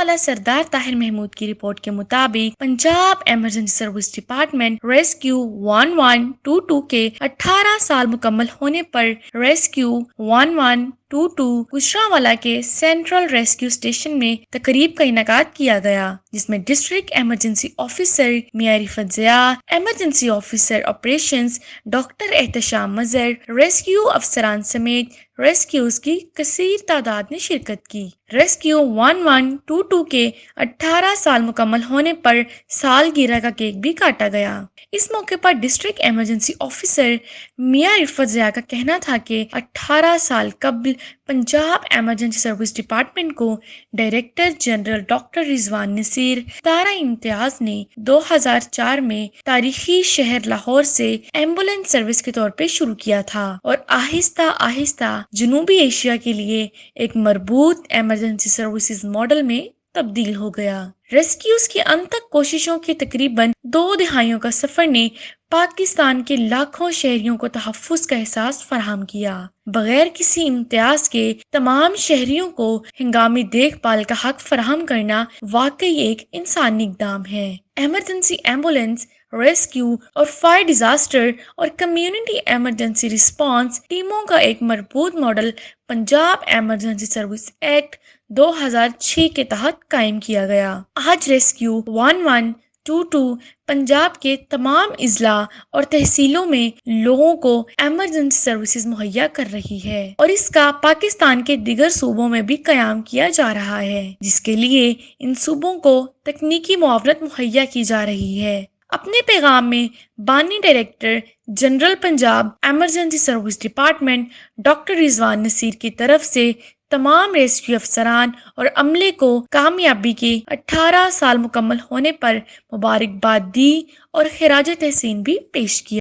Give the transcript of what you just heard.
والا سردار طاہر محمود کی رپورٹ کے مطابق Punjab emergency service department rescue 1122 کے 18 سال مکمل ہونے پر ریسکیو 1122 گجرانوالہ کے سینٹرل ریسکیو اسٹیشن میں تقریب کا انعقاد کیا گیا، جس میں district emergency officer Mian Rifat Zia, emergency officer operations doctor Ihtisham Mazhar, rescue افسران سمیت ریسکیوز کی کثیر تعداد نے شرکت کی۔ ریسکیو 1122 کے 18 سال مکمل ہونے پر سالگرہ کا کیک بھی کاٹا گیا۔ اس موقع پر district emergency officer Mian Rifat Zia کا کہنا تھا کہ 18 سال قبل پنجاب ایمرجنسی سروس ڈپارٹمنٹ کو director general doctor Rizwan Naseer ادارہ امتیاز نے 2004 میں تاریخی شہر لاہور سے ایمبولینس سروس کے طور پہ شروع کیا تھا اور آہستہ آہستہ جنوبی ایشیا کے لیے ایک مربوط ایمرجنسی سروسز ماڈل میں تبدیل ہو گیا۔ ریسکیوز کی انتھک کوششوں کے تقریباً 2 دہائیوں کا سفر نے پاکستان کے لاکھوں شہریوں کو تحفظ کا احساس فراہم کیا۔ بغیر کسی امتیاز کے تمام شہریوں کو ہنگامی دیکھ بھال کا حق فراہم کرنا واقعی ایک انسانی اقدام ہے۔ ایمرجنسی ایمبولینس، ریسکیو اور فائر ڈیزاسٹر اور کمیونٹی ایمرجنسی رسپانس ٹیموں کا ایک مربوط model Punjab emergency service act 2006 کے تحت قائم کیا گیا۔ آج ریسکیو 1122 پنجاب کے تمام اضلاع اور تحصیلوں میں لوگوں کو ایمرجنسی سروسز مہیا کر رہی ہے اور اس کا پاکستان کے دیگر صوبوں میں بھی قیام کیا جا رہا ہے، جس کے لیے ان صوبوں کو تکنیکی معاونت مہیا کی جا رہی ہے۔ اپنے پیغام میں بانی director general Punjab emergency service department doctor Rizwan Naseer کی طرف سے تمام ریسکیو افسران اور عملے کو کامیابی کے 18 سال مکمل ہونے پر مبارکباد دی اور خراج تحسین بھی پیش کیا۔